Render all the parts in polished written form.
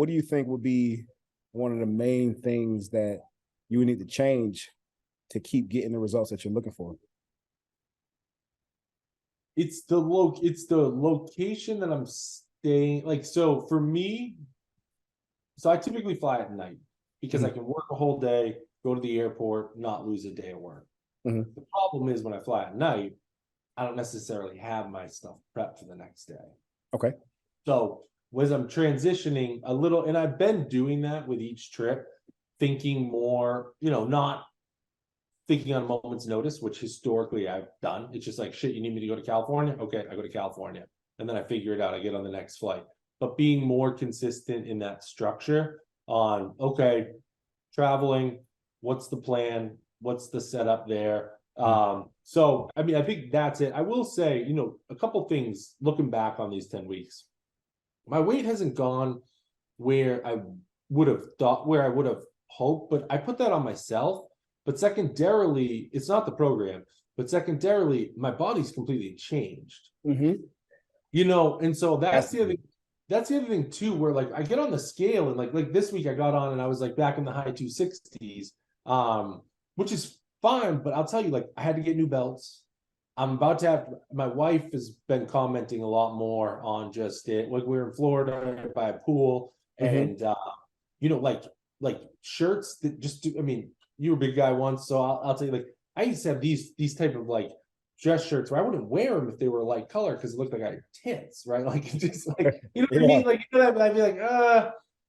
what do you think would be one of the main things that you would need to change to keep getting the results that you're looking for? It's the location that I'm staying. Like, so for me, so I typically fly at night because I can work a whole day, go to the airport, not lose a day of work. The problem is when I fly at night, I don't necessarily have my stuff prepped for the next day. Okay. So as I'm transitioning a little, and I've been doing that with each trip, thinking more, not thinking on a moment's notice, which historically I've done. It's just like, shit, you need me to go to California? Okay, I go to California. And then I figure it out. I get on the next flight. But being more consistent in that structure on, okay, traveling, what's the plan? What's the setup there? So, I mean, I think that's it. I will say, a couple things looking back on these 10 weeks. My weight hasn't gone where I would have thought, where I would have hoped, but I put that on myself. But secondarily, it's not the program, but secondarily, my body's completely changed. And so that's the other thing too, where like I get on the scale and like this week I got on and I was like back in the high 260s, which is fine, but I'll tell you, like I had to get new belts. I'm about to have, my wife has been commenting a lot more on just it. Like we were in Florida by a pool and, like shirts that just do, I mean, you were a big guy once, so I'll tell you, like, I used to have these type of like dress shirts where I wouldn't wear them if they were light color because it looked like I had tits, right? Like just like, you know what I mean? Like, I'd be like,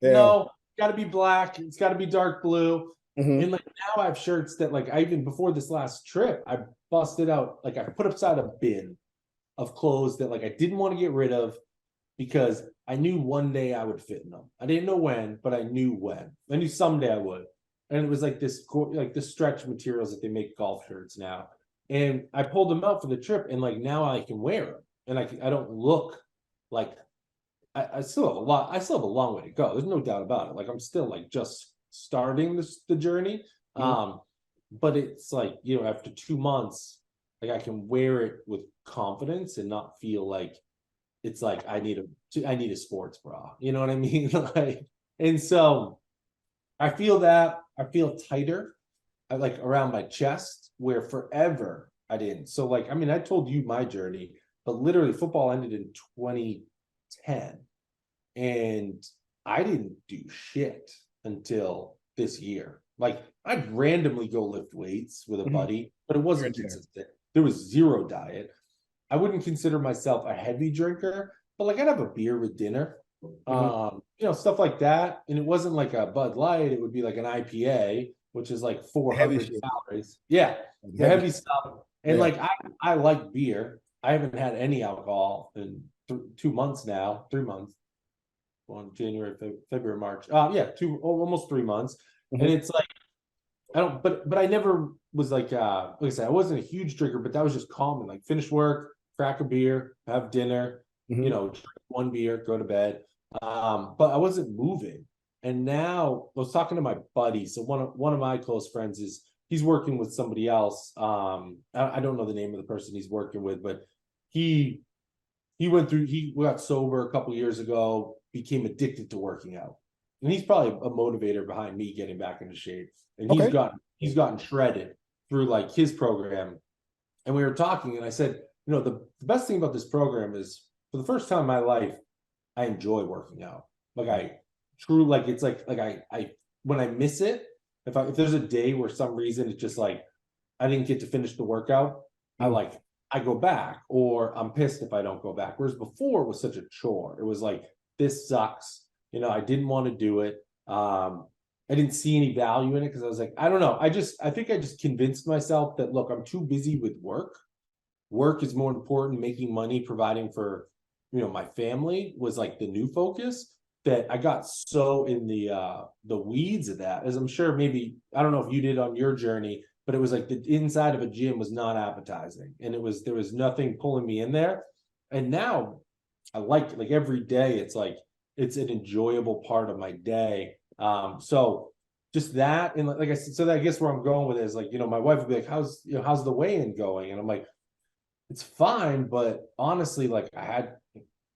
no, gotta be black, it's gotta be dark blue. And like now I have shirts that like I even before this last trip, I busted out, like I put aside a bin of clothes that like I didn't want to get rid of because I knew one day I would fit in them. I didn't know when, but I knew when. I knew someday I would. And it was like this stretch materials that they make golf shirts now. And I pulled them out for the trip and like now I can wear them. And I don't look like I still have a long way to go. There's no doubt about it. Like I'm still like just starting the journey. But it's like, after 2 months, like I can wear it with confidence and not feel like it's like I need a sports bra. You know what I mean? And so I feel tighter, like around my chest, where forever I didn't. So like, I mean, I told you my journey, but literally football ended in 2010 and I didn't do shit until this year. Like I'd randomly go lift weights with a buddy, but it wasn't consistent. There was zero diet. I wouldn't consider myself a heavy drinker, but like I'd have a beer with dinner. Stuff like that. And it wasn't like a Bud Light, it would be like an IPA, which is like 400 calories. Yeah, the heavy stuff. And like I like beer. I haven't had any alcohol in 2 months now, 3 months. On January, February, March. Almost 3 months. And it's like I don't, but I never was like I said, I wasn't a huge drinker, but that was just common. Like finish work, crack a beer, have dinner, drink one beer, go to bed. But I wasn't moving. And now I was talking to my buddy. So one of my close friends he's working with somebody else. I don't know the name of the person he's working with, but he got sober a couple years ago, became addicted to working out. And he's probably a motivator behind me getting back into shape. And he's gotten shredded through like his program. And we were talking and I said, the best thing about this program is for the first time in my life, I enjoy working out. Like it's like I when I miss it, if there's a day where some reason it's just like I didn't get to finish the workout, I go back, or I'm pissed if I don't go back. Whereas before it was such a chore. It was like, this sucks. I didn't want to do it. I didn't see any value in it because I was like, I don't know. I think I just convinced myself that, look, I'm too busy with work. Work is more important. Making money, providing for, my family was like the new focus, that I got so in the weeds of that, as I'm sure maybe, I don't know if you did on your journey, but it was like the inside of a gym was not appetizing, and there was nothing pulling me in there. And now I like it. Like every day, it's like it's an enjoyable part of my day. So just that, and like I said, so that I guess where I'm going with it is like, my wife would be like, how's the weigh-in going? And I'm like, it's fine, but honestly, like I had,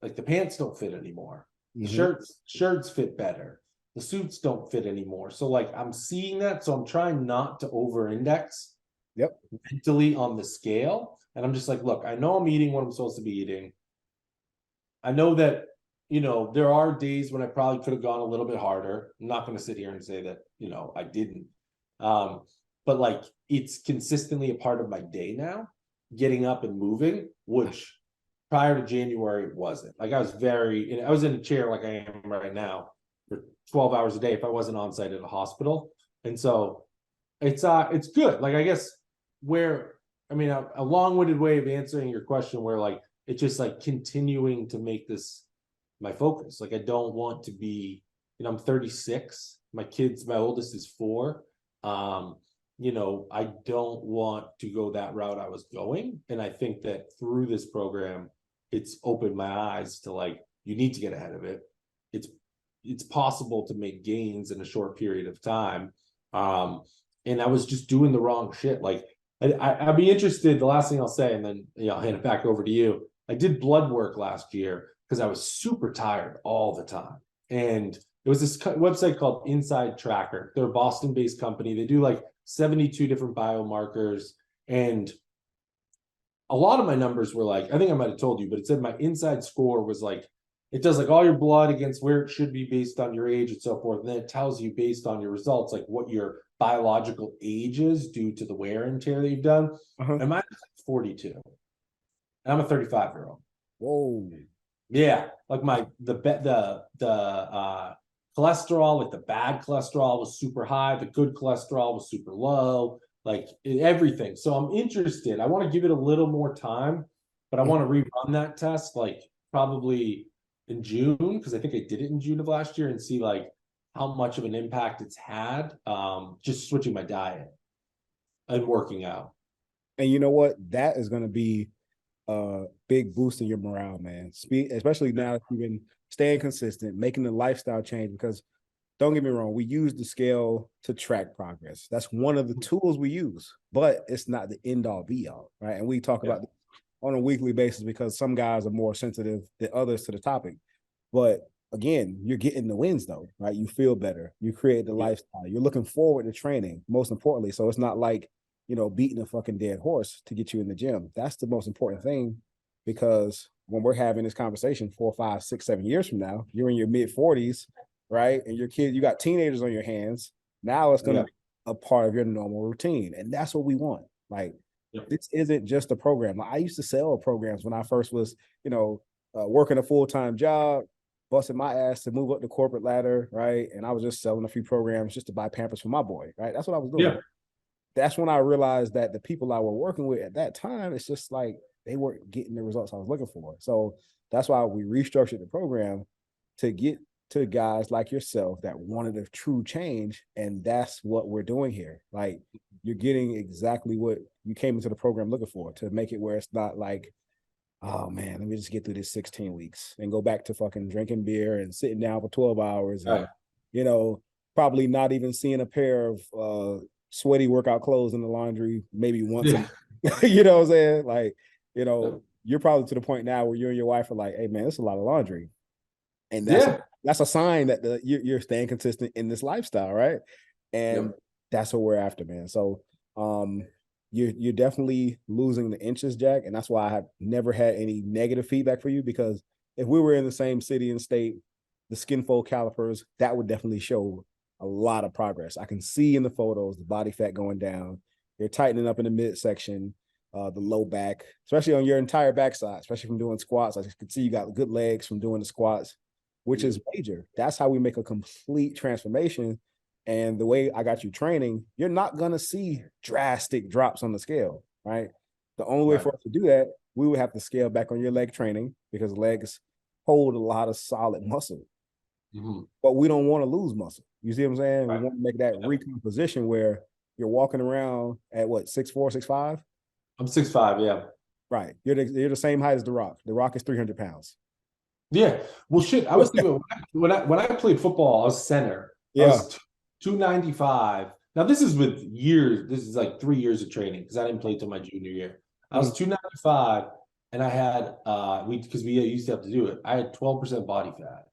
like the pants don't fit anymore. The Mhm. shirts fit better. The suits don't fit anymore. So like I'm seeing that. So I'm trying not to over index Yep. mentally on the scale. And I'm just like, look, I know I'm eating what I'm supposed to be eating. I know that, there are days when I probably could have gone a little bit harder. I'm not going to sit here and say that, I didn't. But like it's consistently a part of my day now, getting up and moving, which prior to January it wasn't. Like I was in a chair like I am right now for 12 hours a day if I wasn't on site at a hospital. And so it's good. Like I guess where I mean a long-winded way of answering your question where like it's just like continuing to make this my focus. Like I don't want to be, I'm 36. My oldest is 4. I don't want to go that route I was going. And I think that through this program, it's opened my eyes to like, you need to get ahead of it. It's possible to make gains in a short period of time. And I was just doing the wrong shit. Like I'd be interested. The last thing I'll say, and then I'll hand it back over to you. I did blood work last year because I was super tired all the time. And it was this website called Inside Tracker. They're a Boston-based company. They do like 72 different biomarkers. And a lot of my numbers were like, I think I might have told you, but it said my inside score was like, it does like all your blood against where it should be based on your age and so forth. And then it tells you based on your results, like what your biological age is due to the wear and tear that you've done. Uh-huh. And mine was like 42. And I'm a 35-year-old. Whoa. Yeah. Like the cholesterol, like the bad cholesterol was super high. The good cholesterol was super low, like everything. So I'm interested. I want to give it a little more time, but I want to rerun that test like probably in June, because I think I did it in June of last year, and see like how much of an impact it's had. Just switching my diet and working out. And you know what? That is going to be a big boost in your morale, man. Especially now that you've been staying consistent, making the lifestyle change. Because don't get me wrong, we use the scale to track progress. That's one of the tools we use, but it's not the end all be all, right? And we talk about on a weekly basis because some guys are more sensitive than others to the topic. But again, you're getting the wins though, right? You feel better. You create the lifestyle. You're looking forward to training, most importantly. So it's not like, beating a fucking dead horse to get you in the gym. That's the most important thing, because when we're having this conversation 4, 5, 6, 7 years from now, you're in your mid-40s, right? And you got teenagers on your hands. Now it's going to be a part of your normal routine. And that's what we want. Like, this isn't just a program. Like, I used to sell programs when I first was, working a full-time job, busting my ass to move up the corporate ladder, right? And I was just selling a few programs just to buy Pampers for my boy, right? That's what I was doing. That's when I realized that the people I were working with at that time, it's just like they weren't getting the results I was looking for. So that's why we restructured the program to get to guys like yourself that wanted a true change. And that's what we're doing here. Like, you're getting exactly what you came into the program looking for, to make it where it's not like, oh man, let me just get through this 16 weeks and go back to fucking drinking beer and sitting down for 12 hours and, probably not even seeing a pair of sweaty workout clothes in the laundry maybe once you know what I'm saying? Like, you're probably to the point now where you and your wife are like, hey man, it's a lot of laundry. And that's a sign that you're staying consistent in this lifestyle, right? And that's what we're after, man. So you're definitely losing the inches, Jack. And that's why I have never had any negative feedback for you, because if we were in the same city and state, the skin fold calipers, that would definitely show a lot of progress. I can see in the photos the body fat going down. You're tightening up in the midsection, the low back, especially on your entire backside, especially from doing squats. I can see you got good legs from doing the squats, which is major. That's how we make a complete transformation. And the way I got you training, you're not going to see drastic drops on the scale, right? The only way for us to do that, we would have to scale back on your leg training, because legs hold a lot of solid muscle. But we don't want to lose muscle. You see what I'm saying? We want to make that recomposition where you're walking around at what, 6'4", 6'5"? I'm 6'5", yeah. Right. You're the same height as The Rock. The Rock is 300 pounds. Yeah. Well, shit. I was thinking when I played football, I was center. I was 295. Now this is with years. This is like 3 years of training, because I didn't play till my junior year. I was 295, and I had because we used to have to do it. I had 12% body fat.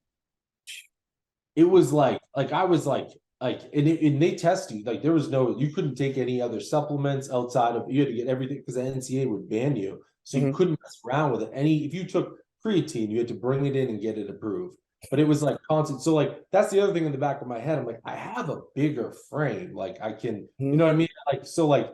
it was like I was like and they test you, like there was no, you couldn't take any other supplements outside of, you had to get everything because the NCAA would ban you, so you couldn't mess around with it. If you took creatine, you had to bring it in and get it approved. But it was like constant. So like that's the other thing in the back of my head. I'm like, I have a bigger frame. Like I can, you know what I mean? Like so like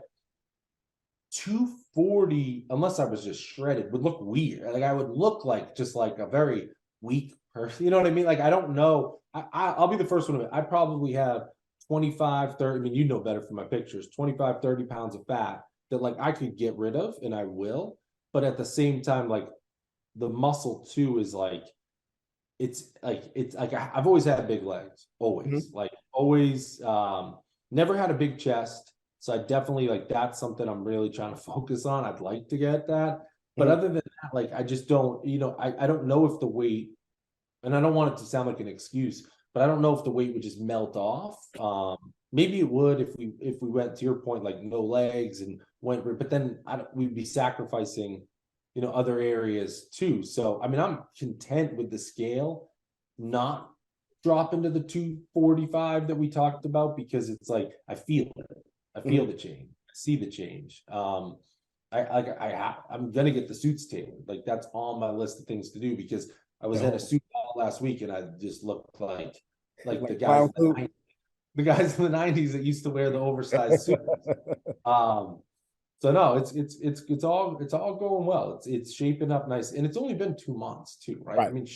240, unless I was just shredded, would look weird. Like I would look like just like a very weak person. You know what I mean? Like I don't know. I'll be the first one to admit, I probably have 25, 30. I mean, you know better from my pictures, 25, 30 pounds of fat that like I could get rid of, and I will. But at the same time, like the muscle too is like, it's like I've always had big legs, always, like always, never had a big chest. So I definitely like, that's something I'm really trying to focus on. I'd like to get that. But other than that, like I just don't, I don't know if the weight, and I don't want it to sound like an excuse, but I don't know if the weight would just melt off. Maybe it would if we went to your point, like no legs and went, but then we'd be sacrificing, other areas too. So I mean, I'm content with the scale not drop into the 245 that we talked about, because it's like I feel it. I feel the change. I see the change. I'm gonna get the suits tailored. Like that's on my list of things to do, because I was in a suit all last week and I just looked like the guys the guys in the 90s that used to wear the oversized suits. So no, it's all going well. It's shaping up nice, and it's only been 2 months too, right? I mean,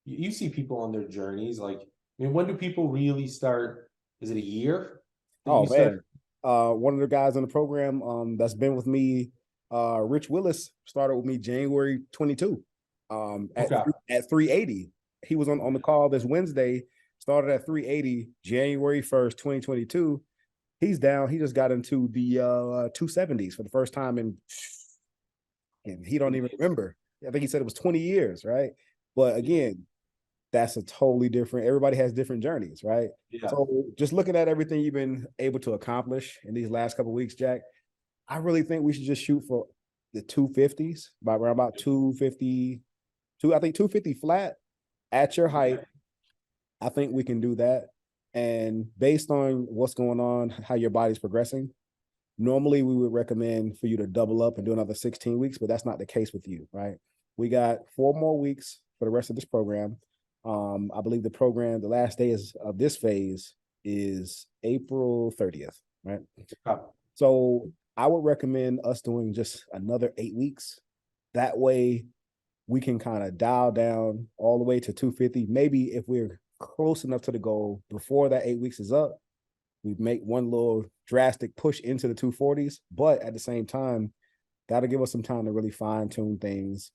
you see people on their journeys. Like, I mean, when do people really start? Is it a year? Oh man, one of the guys in the program that's been with me, Rich Willis, started with me January 22. At 380. He was on the call this Wednesday. Started at 380 January 1st, 2022. He's down. He just got into the 270s for the first time and he don't even remember. I think he said it was 20 years, right? But again, that's a totally different, everybody has different journeys, right? Yeah. So just looking at everything you've been able to accomplish in these last couple of weeks, Jack, I really think we should just shoot for the 250s, by around about 250, I think 250 flat at your height. I think we can do that. And based on what's going on, how your body's progressing, normally we would recommend for you to double up and do another 16 weeks, but that's not the case with you, right? We got 4 more weeks for the rest of this program. I believe the last day of this phase is April 30th, right? So I would recommend us doing just another 8 weeks. That way we can kind of dial down all the way to 250. Maybe if we're close enough to the goal before that 8 weeks is up, we make one little drastic push into the 240s, but at the same time, that'll give us some time to really fine tune things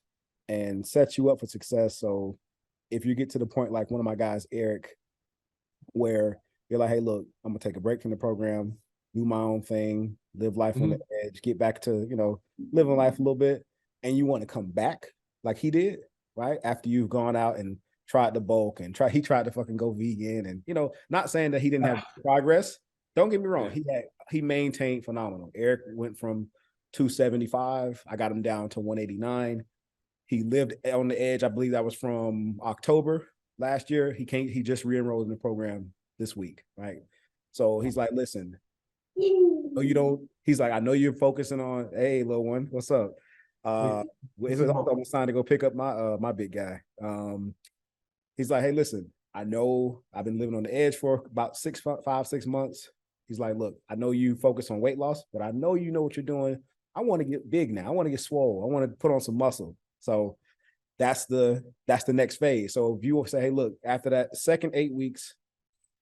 and set you up for success. So if you get to the point like one of my guys, Eric, where you're like, hey, look, I'm gonna take a break from the program, do my own thing, live life on the edge, get back to, living life a little bit, and you want to come back like he did, right? After you've gone out and tried to bulk and he tried to fucking go vegan, and not saying that he didn't have progress. Don't get me wrong, he maintained phenomenal. Eric went from 275, I got him down to 189. He lived on the edge. I believe that was from October last year. He just re-enrolled in the program this week, right? So he's like, listen, he's like, I know you're focusing on, hey, little one, what's up? It's almost time to go pick up my big guy. He's like, hey, listen, I know I've been living on the edge for about 6 months. He's like, look, I know you focus on weight loss, but I know you know what you're doing. I want to get big now. I want to get swole. I want to put on some muscle. So that's the next phase. So if you will say, hey, look, after that second 8 weeks,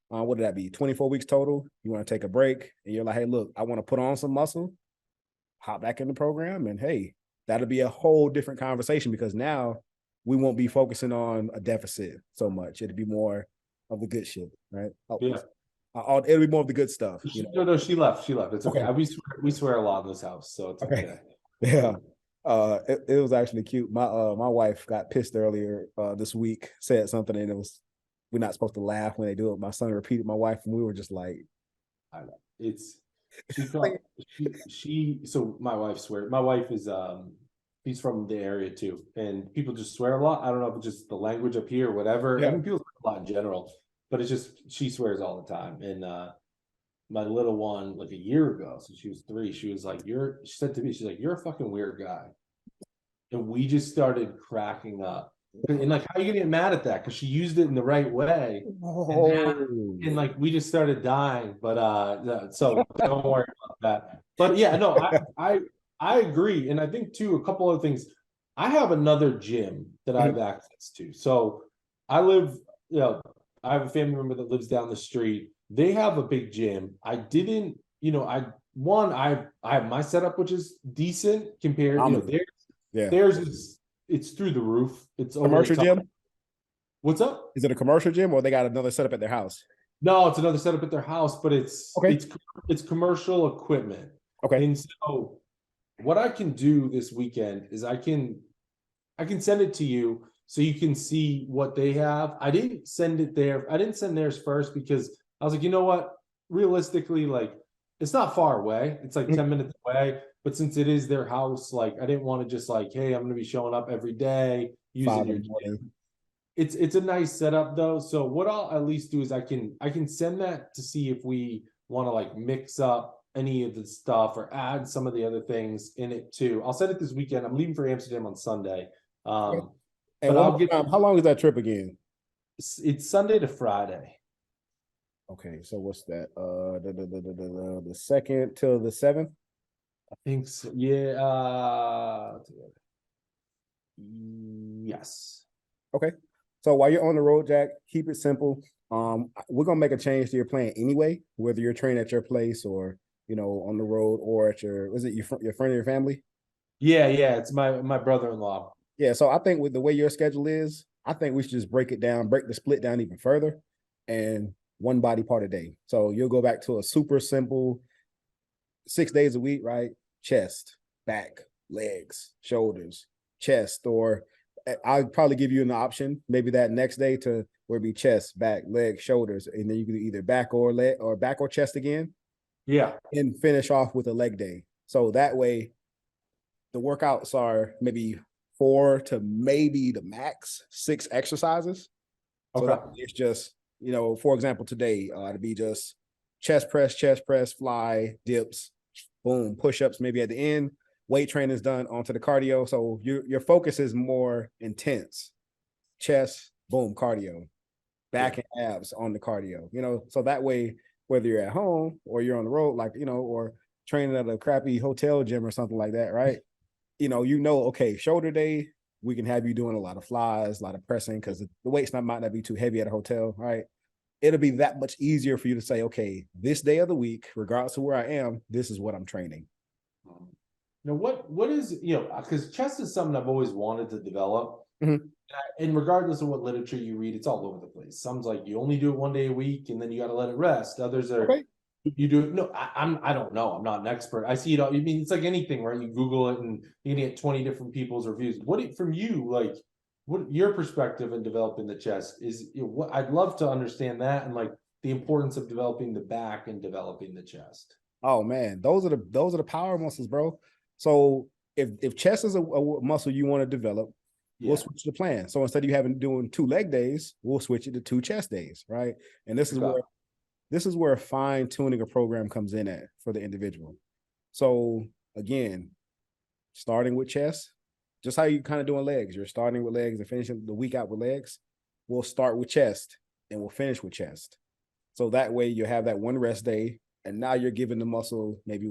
what did that be? 24 weeks total. You want to take a break and you're like, hey, look, I want to put on some muscle, hop back in the program. And hey, that'll be a whole different conversation, because now we won't be focusing on a deficit so much. It'll be more of the good shit, right? It'll be more of the good stuff. No, she left. It's okay. We swear a lot in this house, so it's okay. Yeah. It was actually cute. My wife got pissed earlier this week, said something, and we're not supposed to laugh when they do it. My son repeated my wife, and we were just like, I know. So my wife swears. My wife is she's from the area too, and people just swear a lot. I don't know if it's just the language up here or whatever. I mean, people swear a lot in general, but it's just, she swears all the time. And my little one, like a year ago, so she was 3, she was like, she said to me, she's like, you're a fucking weird guy. And we just started cracking up. And like, how are you gonna get mad at that? Because she used it in the right way. And like we just started dying. But so don't worry about that. But yeah, no, I agree. And I think too, a couple of things. I have another gym that I have access to. So I live, I have a family member that lives down the street. They have a big gym. I didn't, I have my setup, which is decent compared, theirs is, it's through the roof. It's over commercial the top. gym. What's up? Is it a commercial gym or they got another setup at their house? No, it's another setup at their house, but Okay. it's commercial equipment. Okay. And so what I can do this weekend is I can send it to you so you can see what they have. I didn't send theirs first because I was like, you know what? Realistically, like it's not far away. It's like 10 minutes away. But since it is their house, like I didn't want to just like, hey, I'm gonna be showing up every day using your gym. It's a nice setup though. So what I'll at least do is I can send that to see if we want to like mix up any of the stuff or add some of the other things in it too. I'll send it this weekend. I'm leaving for Amsterdam on Sunday. And but I'll get how long is that trip again? It's Sunday to Friday. Okay, so what's that? The 2nd till the 7th? I think so. Yeah. Yes. Okay. So while you're on the road, Jack, keep it simple. We're gonna make a change to your plan anyway, whether you're training at your place or on the road or at your your friend or your family? Yeah, it's my brother-in-law. Yeah, so I think with the way your schedule is, I think we should just break the split down even further and one body part a day. So you'll go back to a super simple 6 days a week, right? Chest, back, legs, shoulders, chest, or I'll probably give you an option, maybe that next day to where it be chest, back, leg, shoulders, and then you can do either back or leg or back or chest again. Yeah. And finish off with a leg day. So that way the workouts are maybe 4 to maybe the max 6 exercises. So that it's just, for example, today to be just chest press, fly, dips, boom, push-ups maybe at the end. Weight training is done onto the cardio. So your focus is more intense. Chest, boom, cardio. Back and abs on the cardio. So that way, whether you're at home or you're on the road, like, or training at a crappy hotel gym or something like that, right? Okay, shoulder day, we can have you doing a lot of flies, a lot of pressing, because the weights might not be too heavy at a hotel, right? It'll be that much easier for you to say, okay, this day of the week, regardless of where I am, this is what I'm training. Now, what is, because chest is something I've always wanted to develop. Mm-hmm. And regardless of what literature you read, it's all over the place. Some's like you only do it one day a week and then you got to let it rest. Others are you do it. No, I don't know. I'm not an expert. I see it all. I mean, it's like anything, right? You Google it and you get 20 different people's reviews. From you, like, what your perspective in developing the chest is? What I'd love to understand that and like the importance of developing the back and developing the chest. Oh man, those are the power muscles, bro. So if chest is a muscle you want to develop, we'll switch the plan. So instead of you doing 2 leg days, we'll switch it to 2 chest days, right? And this is where fine tuning a program comes in at for the individual. So again, starting with chest, just how you kind of doing legs. You're starting with legs and finishing the week out with legs. We'll start with chest and we'll finish with chest. So that way you have that one rest day, and now you're giving the muscle maybe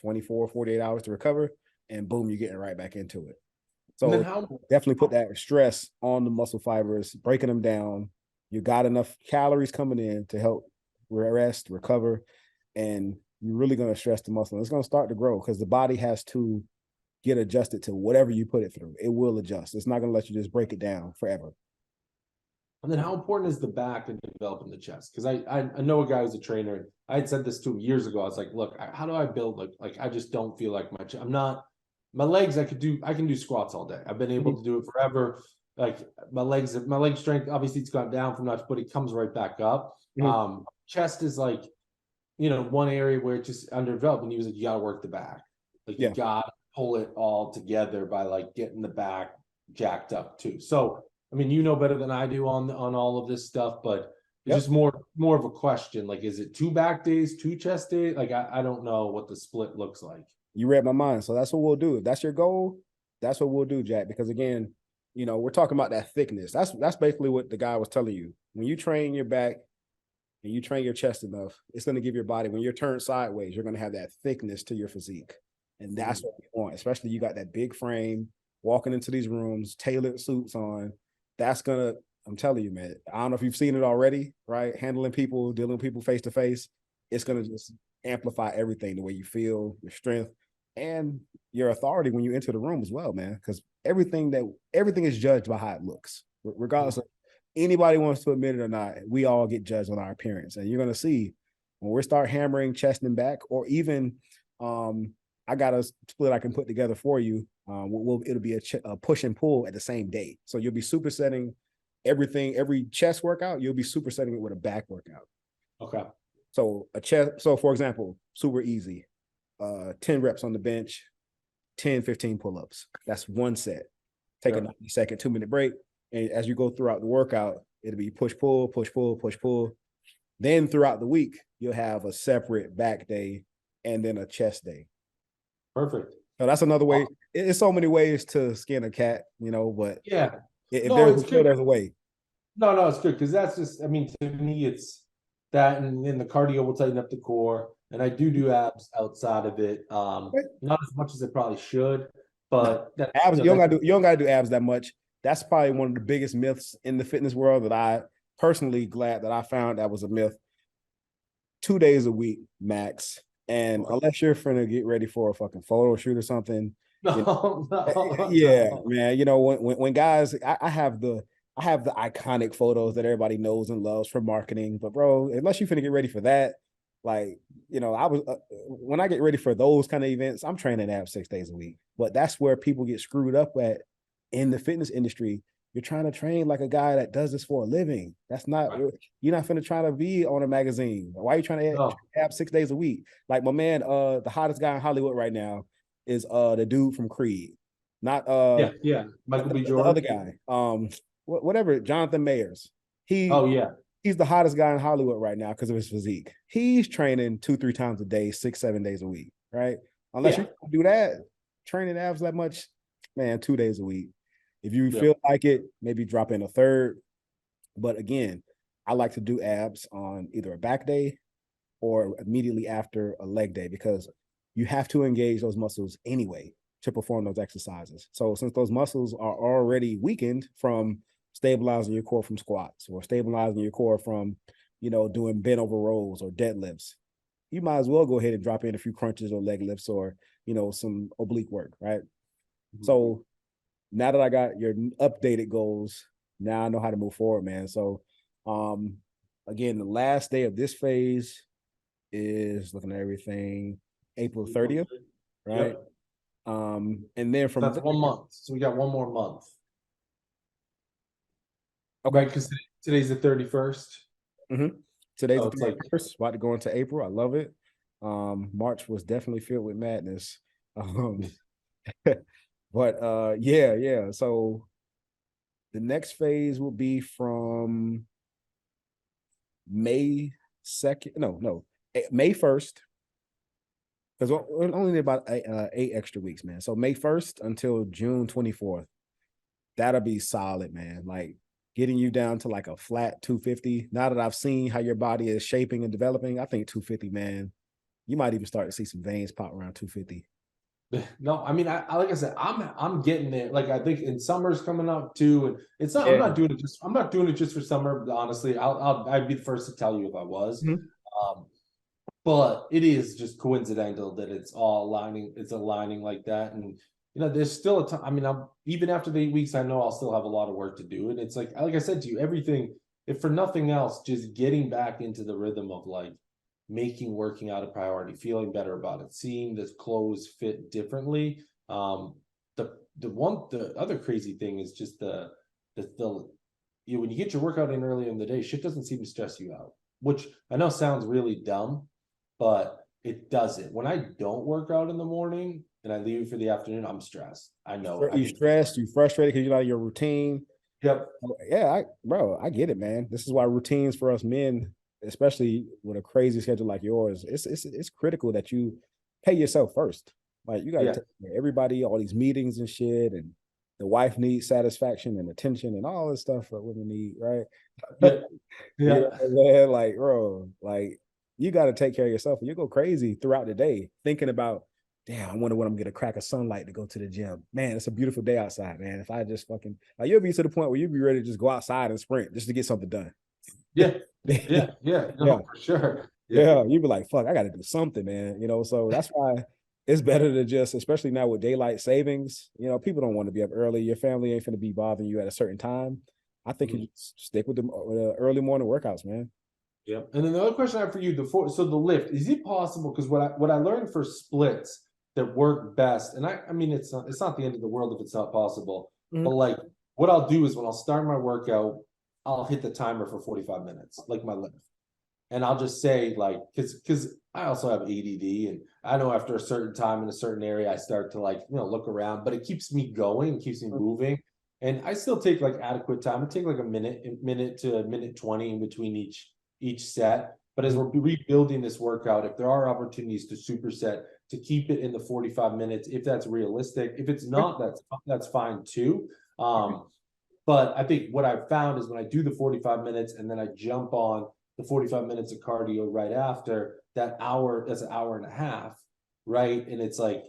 24, 48 hours to recover, and boom, you're getting right back into it. So definitely put that stress on the muscle fibers, breaking them down. You got enough calories coming in to help rest, recover, and you're really going to stress the muscle. It's going to start to grow because the body has to get adjusted to whatever you put it through. It will adjust. It's not going to let you just break it down forever. And then how important is the back in developing the chest? Because I know a guy who's a trainer. And I had said this to him years ago. I was like, look, how do I build like I just don't feel like my legs, I can do squats all day. I've been able to do it forever. Like my leg strength, obviously it's gone down from much, but it comes right back up. Chest is like, one area where it's just underdeveloped. And he was like, you got to work the back. Like you got to pull it all together by like getting the back jacked up too. So, I mean, better than I do on all of this stuff, but It's Yep. just more of a question. Like, is it 2 back days, 2 chest days? Like, I don't know what the split looks like. You read my mind. So that's what we'll do. If that's your goal, that's what we'll do, Jack. Because again, we're talking about that thickness. That's basically what the guy was telling you. When you train your back and you train your chest enough, it's going to give your body, when you're turned sideways, you're going to have that thickness to your physique. And that's what we want, especially you got that big frame, walking into these rooms, tailored suits on. That's going to, I'm telling you, man, I don't know if you've seen it already, right? Handling people, dealing with people face to face. It's going to just amplify everything, the way you feel, your strength, and your authority when you enter the room as well, man. Because everything is judged by how it looks, regardless of anybody wants to admit it or not. We all get judged on our appearance, and you're gonna see when we start hammering chest and back, or even I got a split I can put together for you. It'll be a push and pull at the same day, so you'll be supersetting everything. Every chest workout, you'll be supersetting it with a back workout. Okay. So for example, super easy. 10 reps on the bench, 10, 15 pull-ups. That's one set. Take a 90-second, 2-minute break. And as you go throughout the workout, it'll be push, pull, push, pull, push, pull. Then throughout the week, you'll have a separate back day and then a chest day. Perfect. So that's another way. It's so many ways to skin a cat, but yeah, if there's a way. No, it's good, because that's just, I mean, to me, it's that, and then the cardio will tighten up the core, and I do abs outside of it. Not as much as it probably should, but no. Abs, you don't gotta do abs that much. That's probably one of the biggest myths in the fitness world that I personally glad that I found that was a myth. 2 days a week max, and unless you're finna get ready for a fucking photo shoot or something. No, yeah, man. When guys, I have the iconic photos that everybody knows and loves for marketing. But bro, unless you finna get ready for that, like, I was when I get ready for those kind of events, I'm training abs 6 days a week. But that's where people get screwed up at in the fitness industry. You're trying to train like a guy that does this for a living. That's not, you're not finna try to be on a magazine. Why are you trying to have 6 days a week? Like my man, the hottest guy in Hollywood right now is the dude from Creed. Not Michael B. the Jordan. other guy. Whatever, Jonathan Mayers. He's the hottest guy in Hollywood right now because of his physique. He's training 2-3 times a day, 6-7 days a week, right? Unless you do that, training abs that much, man, 2 days a week. If you feel like it, maybe drop in a third. But again, I like to do abs on either a back day or immediately after a leg day, because you have to engage those muscles anyway to perform those exercises. So since those muscles are already weakened from stabilizing your core from squats, or stabilizing your core from, doing bent over rows or deadlifts, you might as well go ahead and drop in a few crunches or leg lifts, or, some oblique work, right? Mm-hmm. So now that I got your updated goals, now I know how to move forward, man. So, again, the last day of this phase is, looking at everything, April 30th, right? Yep. And then from that's 1 month. So we got 1 more month. Okay. Right, because today's the 31st. Mm-hmm. Today's the 31st. About to go into April. I love it. March was definitely filled with madness. But yeah. So the next phase will be from May 2nd. No, May 1st. Because we're only about 8 extra weeks, man. So May 1st until June 24th. That'll be solid, man. Like getting you down to like a flat 250. Now that I've seen how your body is shaping and developing, I think 250, man. You might even start to see some veins pop around 250. No, I mean, I like I said, I'm getting there. Like, I think in summer's coming up too, and it's not. Yeah. I'm not doing it just for summer. Honestly, I'd be the first to tell you if I was. Mm-hmm. But it is just coincidental that it's all aligning. It's aligning like that, and there's still a time. I mean, even after the 8 weeks, I know I'll still have a lot of work to do, and it's like I said to you, everything. If for nothing else, just getting back into the rhythm of like making working out a priority, feeling better about it, seeing the clothes fit differently. The other crazy thing is just the when you get your workout in early in the day, shit doesn't seem to stress you out, which I know sounds really dumb, but it doesn't. When I don't work out in the morning and I leave for the afternoon, I'm stressed. I know. You're stressed, you're frustrated because you're out of your routine. Yep. Yeah, I get it, man. This is why routines for us men, especially with a crazy schedule like yours, it's critical that you pay yourself first. Like you got to Yeah. take care of everybody, all these meetings and shit, and the wife needs satisfaction and attention and all this stuff that women need, right? Yeah. You Yeah. know what I'm saying? Like, bro, like you got to take care of yourself. You go crazy throughout the day thinking about, damn, I wonder when I'm gonna get a crack of sunlight to go to the gym. Man, it's a beautiful day outside, man. If I just fucking like you'll be to the point where you'll be ready to just go outside and sprint just to get something done. Yeah. Yeah. Yeah. Yeah. No, for sure. Yeah. Yeah. You'd be like, fuck, I gotta do something, man. So that's why it's better to just, especially now with daylight savings, people don't want to be up early. Your family ain't gonna be bothering you at a certain time. I think Mhm. you just stick with the early morning workouts, man. Yeah. And then the other question I have for you, so the lift, is it possible? Because what I learned for splits that work best, and I mean it's not the end of the world if it's not possible, but Mhm. like what I'll do is when I'll start my workout, I'll hit the timer for 45 minutes, like my lift. And I'll just say like because I also have ADD and I know after a certain time in a certain area I start to like look around, but it keeps me going, keeps me moving, and I still take like adequate time. I take like a minute to a minute 20 in between each set. But as Mhm. we're rebuilding this workout, if there are opportunities to superset to keep it in the 45 minutes, if that's realistic, if it's Okay. not, that's fine too. Okay. But I think what I've found is when I do the 45 minutes and then I jump on the 45 minutes of cardio right after, that's an hour and a half, right? And it's like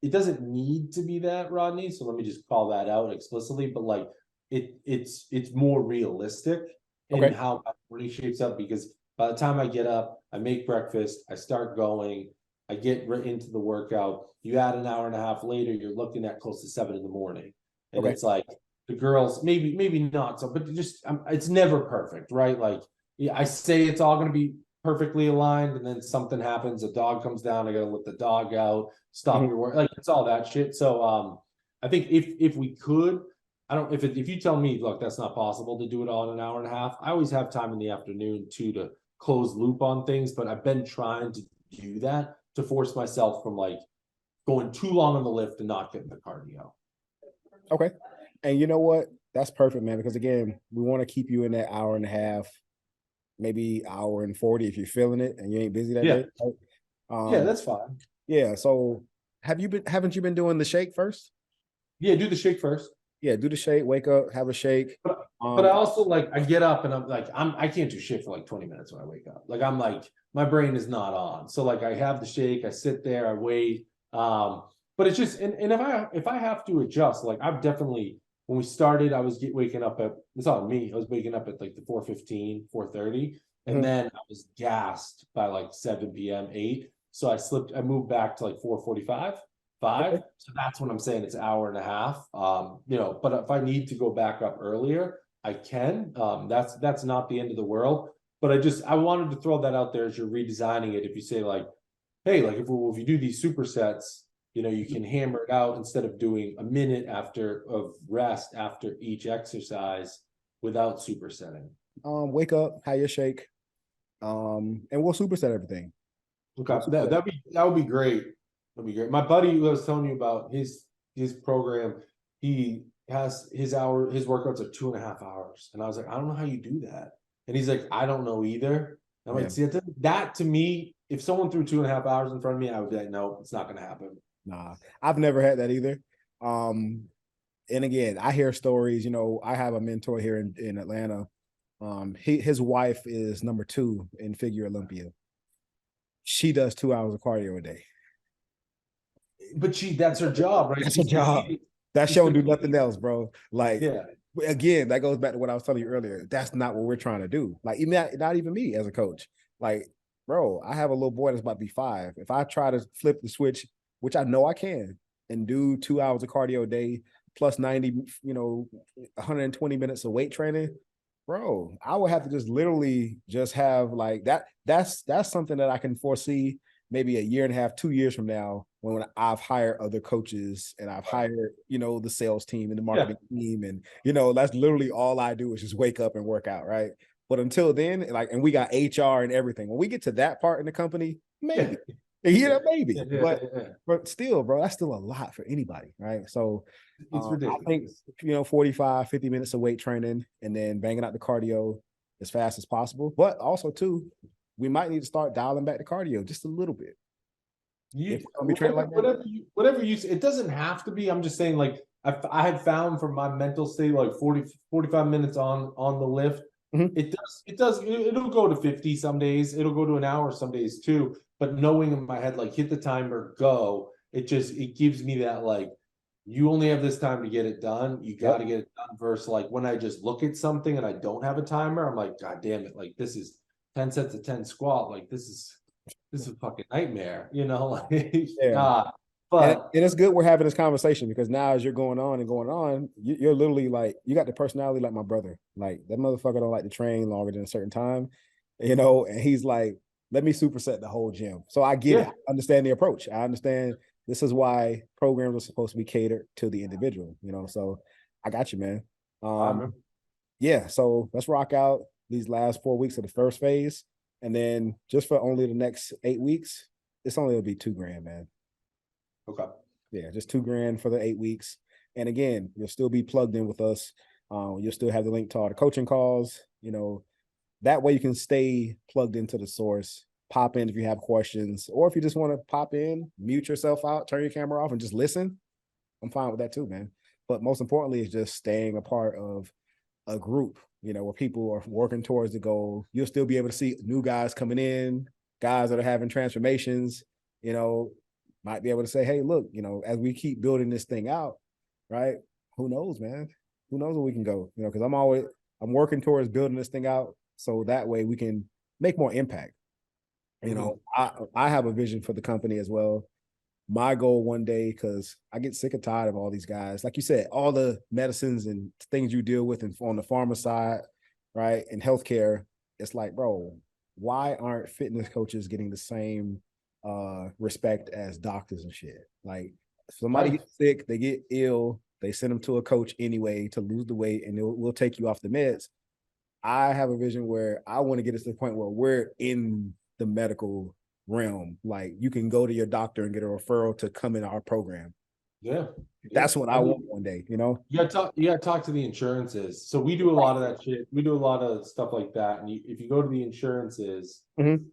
it doesn't need to be that, Rodney. So let me just call that out explicitly, but like it's more realistic in Okay. how my morning shapes up because by the time I get up, I make breakfast, I start going, I get right into the workout. You add an hour and a half later, you're looking at close to 7 in the morning. And Okay. it's like the girls, maybe not so, but just it's never perfect, right? Like, yeah, I say it's all going to be perfectly aligned, and then something happens, a dog comes down, I got to let the dog out, stop Mhm. your work, like it's all that shit. So, I think if we could, I don't if you tell me, look, that's not possible to do it all in an hour and a half. I always have time in the afternoon too to close loop on things, but I've been trying to do that to force myself from like going too long on the lift and not getting the cardio. Okay. And you know what? That's perfect, man, because again, we want to keep you in that hour and a half, maybe hour and 40 if you're feeling it and you ain't busy that Yeah, day. Right? yeah, Um, that's fine. yeah. So haven't you been doing the shake first? Yeah, do the shake first. Yeah, do the shake, wake up, have a shake. But I also like I get up and I'm like I can't do shit for like 20 minutes when I wake up. Like I'm like my brain is not on. So like I have the shake, I sit there, I wait. But it's just and if I have to adjust, like I've definitely when we started, I was waking up at it's all me. I was waking up at like the 4:15, 4:30, and Mhm. then I was gassed by like 7 p.m., 8. So I moved back to like 4:45. Okay. So that's what I'm saying. It's an hour and a half. But if I need to go back up earlier, I can. That's not the end of the world. But I wanted to throw that out there as you're redesigning it. If you say like, hey, like if you do these supersets, you can hammer it out instead of doing a minute after of rest after each exercise without supersetting. Wake up, have your shake. And we'll superset everything. Okay, We'll superset. that would be great. That'd be great. My buddy who I was telling you about his program, he has his workouts are 2.5 hours, and I was like, I don't know how you do that, and he's like, I don't know either. I'm Yeah. like, see, that to me, if someone threw 2.5 hours in front of me, I would be like, no, it's not going to happen. Nah, I've never had that either. Um, and again, I hear stories. I have a mentor here in Atlanta. His wife is number 2 in figure Olympia. She does 2 hours of cardio a day. But that's her job, right? That's her job. That She's show do nothing competing. else, bro. Like Yeah, again, that goes back to what I was telling you earlier. That's not what we're trying to do. Like even not even me as a coach. Like, bro, I have a little boy that's about to be 5. If I try to flip the switch, which I know I can, and do 2 hours of cardio a day plus 90, 120 minutes of weight training, bro, I would have to just literally just have like that. That's something that I can foresee maybe a year and a half, 2 years from now, when I've hired other coaches and I've hired, the sales team and the yeah, marketing team. And, that's literally all I do is just wake up and work out. Right. But until then, and we got HR and everything. When we get to that part in the company, yeah. maybe. maybe, Yeah. but still, bro, that's still a lot for anybody, right? So It's I think, ridiculous. 45, 50 minutes of weight training and then banging out the cardio as fast as possible. But also, too, we might need to start dialing back the cardio just a little bit. If You we're gonna be training like that. whatever you it doesn't have to be. I'm just saying, like, I had found from my mental state, like 45 minutes on the lift. Mhm. It'll go to 50 some days, it'll go to an hour some days too. But knowing in my head, like, hit the timer, go, it gives me that, like, you only have this time to get it done. You got to get it done versus, like, when I just look at something and I don't have a timer, I'm like, God damn it, like, this is 10 sets of 10 squat, like, this is a fucking nightmare, like, Yeah. but and it's good we're having this conversation, because now as you're going on and going on, you're literally like, you got the personality like my brother. Like, that motherfucker don't like to train longer than a certain time, and he's like, let me superset the whole gym. So I get it. yeah, I understand the approach. I understand this is why programs are supposed to be catered to the individual, so I got you, man. I'm Yeah, so let's rock out these last 4 weeks of the first phase. And then just for only the next 8 weeks, it's only gonna be $2,000, man. okay. Yeah, just $2,000 for the 8 weeks. And again, you'll still be plugged in with us. You'll still have the link to all the coaching calls. That way you can stay plugged into the source. Pop in if you have questions, or if you just want to pop in, mute yourself out, turn your camera off, and just listen. I'm fine with that too, man. But most importantly, is just staying a part of a group, where people are working towards the goal. You'll still be able to see new guys coming in, guys that are having transformations, you know, might be able to say, hey, look, as we keep building this thing out, right? Who knows, man? Who knows where we can go? Because I'm working towards building this thing out so that way we can make more impact. I have a vision for the company as well. My goal one day, because I get sick and tired of all these guys, like you said, all the medicines and things you deal with, and on the pharma side, right, in healthcare, it's like, bro, why aren't fitness coaches getting the same respect as doctors and shit? Like, if somebody Right. gets sick, they get ill, they send them to a coach anyway to lose the weight, and we'll take you off the meds. I have a vision where I want to get us to the point where we're in the medical realm. Like, you can go to your doctor and get a referral to come in our program. Yeah. That's what I I want mean, one day, you gotta talk to the insurances. So we do a lot of that shit. We do a lot of stuff like that. And if you go to the insurances, Mhm.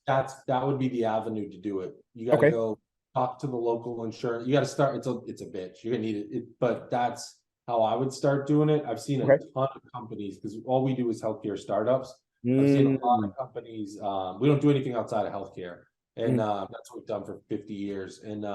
that would be the avenue to do it. You got to Okay. go talk to the local insurance. You got to start. It's a bitch. You're gonna need it. But that's how I would start doing it. I've seen a Okay. ton of companies, because all we do is healthcare startups. I've seen a lot Mm. of companies. We don't do anything outside of healthcare, and Mm. that's what we've done for 50 years. And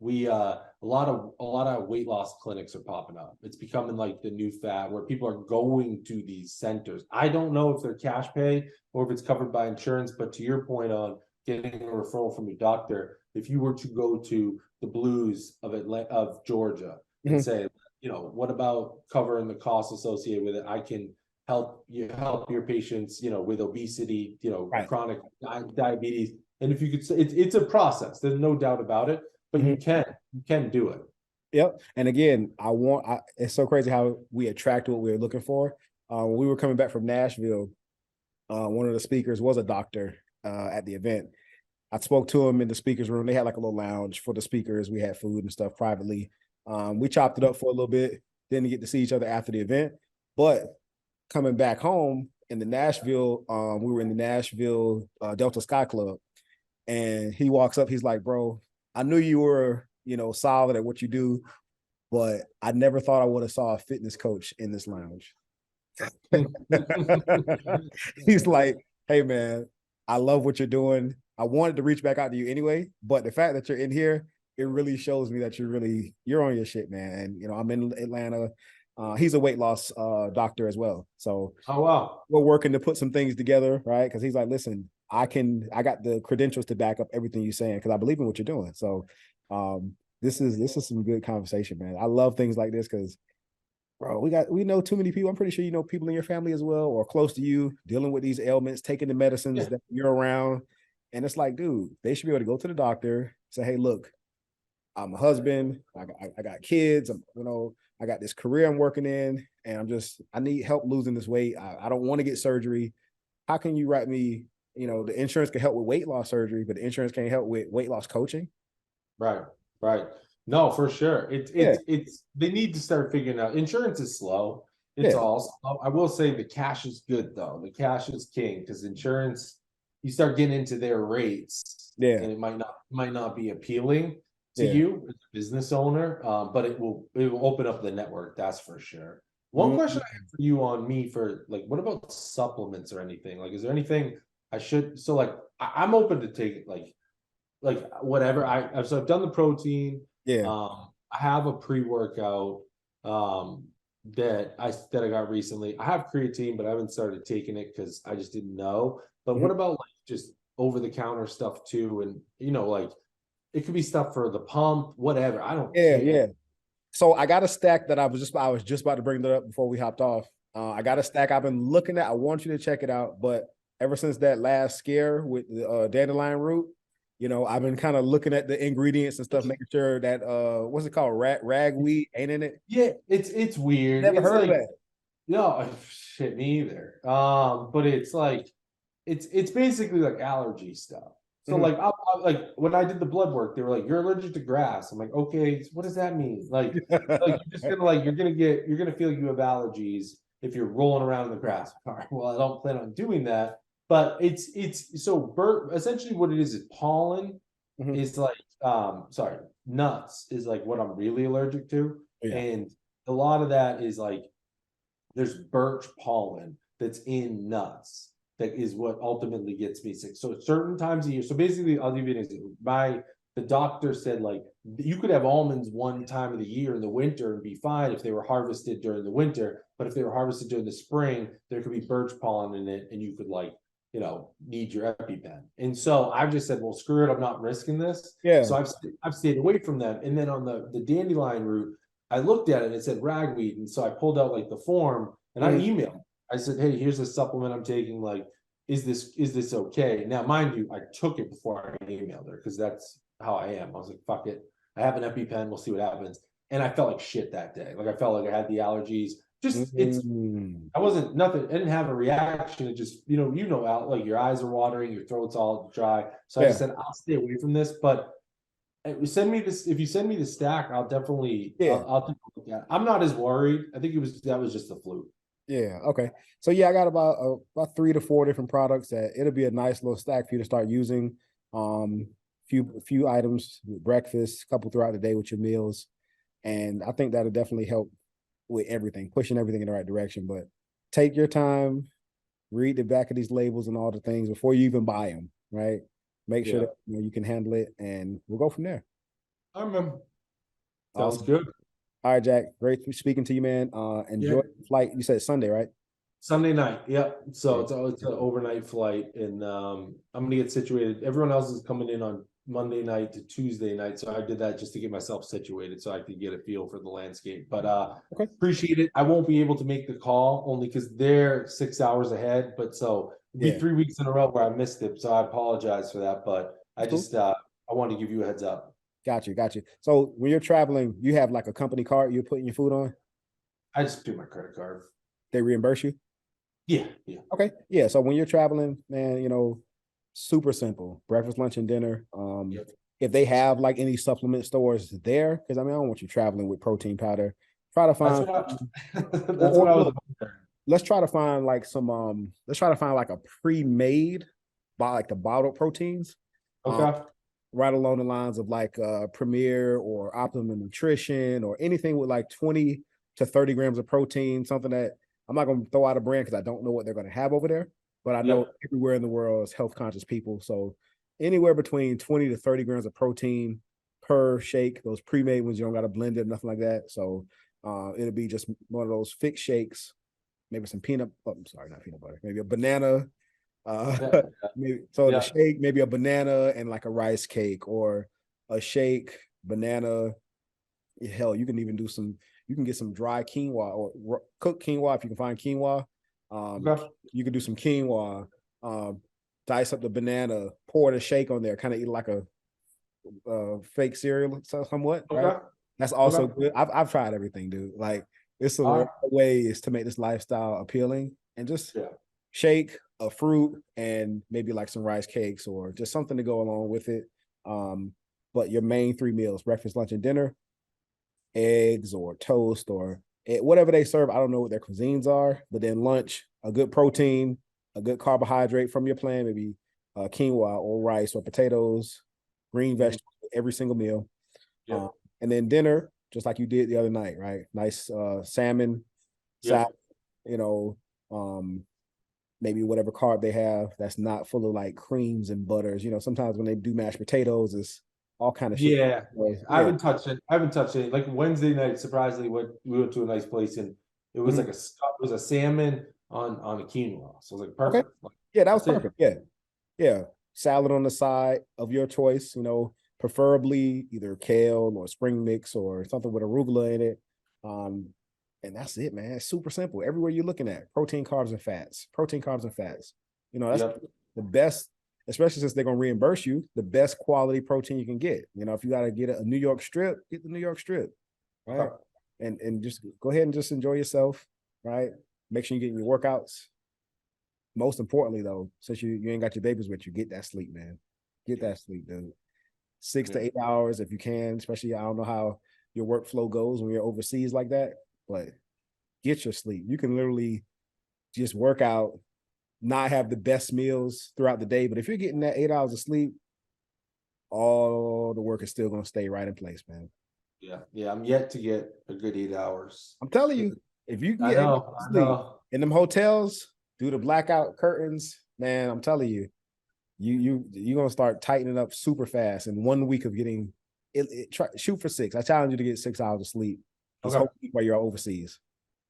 we a lot of weight loss clinics are popping up. It's becoming like the new fad where people are going to these centers. I don't know if they're cash pay or if it's covered by insurance, but to your point on getting a referral from your doctor, if you were to go to the Blues of Georgia and Mhm. say, what about covering the costs associated with it? I can help your patients, with obesity, Right. chronic diabetes. And if you could say, it's a process, there's no doubt about it, but Mhm. you can do it. Yep. And again, it's so crazy how we attract what we were looking for. When we were coming back from Nashville, one of the speakers was a doctor at the event. I spoke to him in the speakers room. They had like a little lounge for the speakers. We had food and stuff privately. We chopped it up for a little bit. Didn't get to see each other after the event. But coming back home in the Nashville, we were in the Nashville Delta Sky Club. And he walks up, he's like, bro, I knew you were, solid at what you do, but I never thought I would have saw a fitness coach in this lounge. He's like, hey man, I love what you're doing. I wanted to reach back out to you anyway, but the fact that you're in here, it really shows me that you're on your shit, man. And I'm in Atlanta. He's a weight loss doctor as well. So Oh wow. we're working to put some things together, right? Because he's like, listen, I got the credentials to back up everything you're saying because I believe in what you're doing. So this is some good conversation, man. I love things like this because, bro, we know too many people. I'm pretty sure you know people in your family as well or close to you dealing with these ailments, taking the medicines that you're around. And it's like, dude, they should be able to go to the doctor, say, hey, look, I'm a husband, I got kids, I got this career I'm working in, and I need help losing this weight. I don't want to get surgery. How can you write me the insurance can help with weight loss surgery, but the insurance can't help with weight loss coaching. Right, right. No, for sure. It's they need to start figuring out. Insurance is slow. It's Yeah. all slow. I will say the cash is good though. The cash is king because insurance, you start getting into their rates, Yeah. and it might not be appealing to Yeah. you as a business owner, but it will open up the network. That's for sure. One Mhm. question I have for you on me for like, what about supplements or anything? Like, is there anything I should? So like, I'm open to take like whatever. So I've done the protein. Yeah. I have a pre-workout that I got recently. I have creatine, but I haven't started taking it because I just didn't know. But Mhm. what about like just over-the-counter stuff too? And like it could be stuff for the pump, whatever. I don't Yeah. care. Yeah. So I got a stack that I was just about to bring that up before we hopped off. I got a stack I've been looking at. I want you to check it out. But ever since that last scare with the dandelion root, I've been kind of looking at the ingredients and stuff, making sure that what's it called, ragweed ain't in it. Yeah, it's weird. Never It's heard of like, that. no, shit, me either. But it's like it's basically like allergy stuff. So Mhm. like like when I did the blood work, they were like, "You're allergic to grass." I'm like, "Okay, what does that mean?" Like you're just gonna you're gonna feel you have allergies if you're rolling around in the grass. All right, well, I don't plan on doing that. But it's so essentially what it is pollen Mhm. is like sorry, nuts is like what I'm really allergic to. Yeah. And a lot of that is like there's birch pollen that's in nuts that is what ultimately gets me sick. So certain times a year. So basically, I'll give you an example. The doctor said like you could have almonds one time of the year in the winter and be fine if they were harvested during the winter, but if they were harvested during the spring, there could be birch pollen in it, and you could like need your EpiPen. And so I've just said, well, screw it, I'm not risking this. Yeah. So I've stayed away from them. And then on the dandelion root, I looked at it and it said ragweed. And so I pulled out like the form and I Mhm. emailed. I said, hey, here's a supplement I'm taking. Like, is this okay? Now, mind you, I took it before I emailed her because that's how I am. I was like, fuck it. I have an EpiPen. We'll see what happens. And I felt like shit that day. Like I felt like I had the allergies. Just Mhm. I wasn't nothing. I didn't have a reaction. It just, out like your eyes are watering, your throat's all dry. So I Yeah. just said, I'll stay away from this. But send me this. If you send me the stack, I'll definitely, Yeah. I'll take a look at it. I'm not as worried. I think that was just a fluke. Yeah. Okay. So yeah, I got about 3 to 4 different products that it'll be a nice little stack for you to start using. Few items with breakfast, a couple throughout the day with your meals, and I think that'll definitely help with everything, pushing everything in the right direction. But take your time, read the back of these labels and all the things before you even buy them. Right. Make sure Yeah. that you can handle it, and we'll go from there. I remember. Sounds Awesome. good. All right, Jack. Great speaking to you, man. Yeah. Enjoy the flight. You said Sunday, right? Sunday night. Yep. So Yeah. it's an overnight flight, and I'm gonna get situated. Everyone else is coming in on Monday night to Tuesday night, so I did that just to get myself situated so I could get a feel for the landscape. But Okay. appreciate it. I won't be able to make the call only because they're 6 hours ahead. But so it'll be Yeah. 3 weeks in a row where I missed it, so I apologize for that. But I That's cool. just I wanted to give you a heads up. Got you. Got you. So when you're traveling, you have like a company card you're putting your food on. I just do my credit card. They reimburse you. Yeah, yeah. Okay. Yeah. So when you're traveling, man, super simple. Breakfast, lunch, and dinner. Yep. If they have like any supplement stores there, because I don't want you traveling with protein powder. Try to That's find that's or what I was look, let's try to find like let's try to find like a pre-made by like the bottled proteins. Um, okay. right along the lines of like Premier or Optimum Nutrition or anything with like 20 to 30 grams of protein, something that I'm not going to throw out a brand because I don't know what they're going to have over there, but I know Yep. everywhere in the world is health conscious people. So anywhere between 20 to 30 grams of protein per shake, those pre-made ones, you don't got to blend it, nothing like that. So it'll be just one of those fixed shakes, maybe some I'm sorry, not peanut butter, maybe a banana, Yeah. maybe so the Yeah. shake, maybe a banana and like a rice cake, or a shake, banana. Hell, you can even do you can get some dry quinoa or cooked quinoa if you can find quinoa. Okay. You can do some quinoa, dice up the banana, pour the shake on there, kind of eat like a fake cereal somewhat, right? Okay. That's also Okay. good. I've tried everything, dude. Like it's a All lot right. of ways to make this lifestyle appealing, and just Yeah. shake, a fruit and maybe like some rice cakes or just something to go along with it. But your main 3 meals, breakfast, lunch, and dinner, eggs or toast or whatever they serve. I don't know what their cuisines are, but then lunch, a good protein, a good carbohydrate from your plan, maybe quinoa or rice or potatoes, green vegetables, every single meal. Yep. And then dinner, just like you did the other night, right? Nice salmon, Yep. salad, you know, maybe whatever carb they have that's not full of like creams and butters. Sometimes when they do mashed potatoes, it's all kind of shit. Yeah, I Yeah. haven't touched it. I haven't touched it. Like Wednesday night, surprisingly, we went to a nice place and it was Mhm. like it was a salmon on a quinoa. So it was like Okay. perfect. Like, Yeah, that was that's it. perfect. Yeah. Yeah. Salad on the side of your choice, preferably either kale or spring mix or something with arugula in it. Um, and that's it, man. It's super simple. Everywhere you're looking at protein, carbs, and fats. Protein, carbs, and fats. That's Yep. the best, especially since they're gonna reimburse you, the best quality protein you can get. If you gotta get a New York strip, get the New York strip, right? Okay. And just go ahead and just enjoy yourself, right? Make sure you're getting your workouts. Most importantly, though, since you ain't got your babies with you, get that sleep, man. Get that sleep, dude. 6 to 8 hours if you can, especially I don't know how your workflow goes when you're overseas like that, but get your sleep. You can literally just work out, not have the best meals throughout the day, but if you're getting that 8 hours of sleep, all the work is still gonna stay right in place, man. Yeah. Yeah. I'm yet to get a good 8 hours. I'm telling you, if you can I get 8 hours know. of I sleep know. in them hotels, do the blackout curtains, man, I'm telling you, you're gonna start tightening up super fast in 1 week of getting shoot for 6. I challenge you to get 6 hours of sleep this Okay. whole week while you're overseas.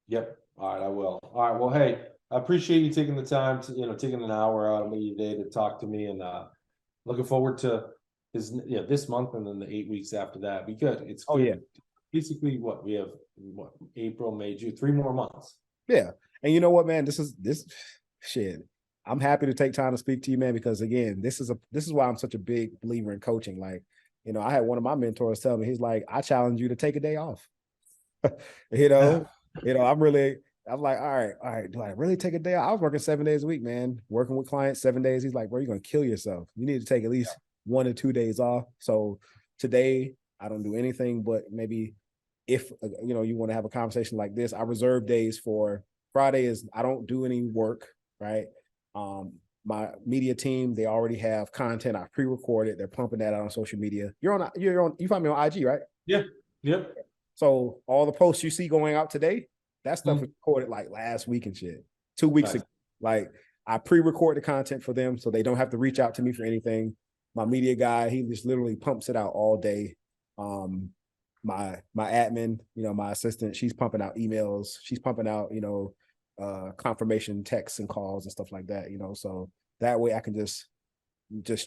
Yep. All right. I will. All right. Well, hey, I appreciate you taking the time to, taking an hour out of your day to talk to me and looking forward to this month and then the 8 weeks after that. Be good. It's Oh yeah. good. Basically what we have April, May, June, 3 more months. Yeah. And you know what, man? This shit. I'm happy to take time to speak to you, man, because again, this is why I'm such a big believer in coaching. Like, I had one of my mentors tell me, he's like, I challenge you to take a day off. you know, I'm like, all right, do I really take a day off? I was working 7 days a week, man, working with clients 7 days. He's like, bro, you're gonna kill yourself. You need to take at least 1 or 2 days off. So today I don't do anything, but maybe if you want to have a conversation like this, I reserve days for Friday is I don't do any work, right? My media team, they already have content I pre-recorded. They're pumping that out on social media. You find me on IG, right? Yeah. Yep. So all the posts you see going out today, that stuff was recorded like last week and shit, 2 weeks ago. Like I pre-record the content for them so they don't have to reach out to me for anything. My media guy, he just literally pumps it out all day. My admin, my assistant, she's pumping out emails. She's pumping out, confirmation texts and calls and stuff like that, so that way I can just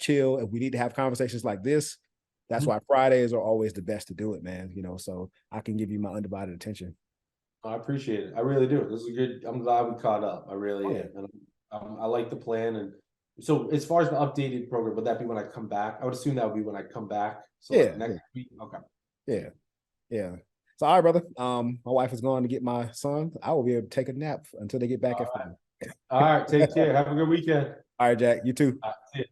chill. If we need to have conversations like this, that's why Fridays are always the best to do it, man. So I can give you my undivided attention. I appreciate it. I really do. This is good. I'm glad we caught up. I really am. And I like the plan. And so as far as the updated program, would that be when I come back? I would assume that would be when I come back. So like next week. Okay. Yeah. So all right, brother. My wife is going to get my son. I will be able to take a nap until they get back at 5. All right. Take care. Have a good weekend. All right, Jack. You too. See ya.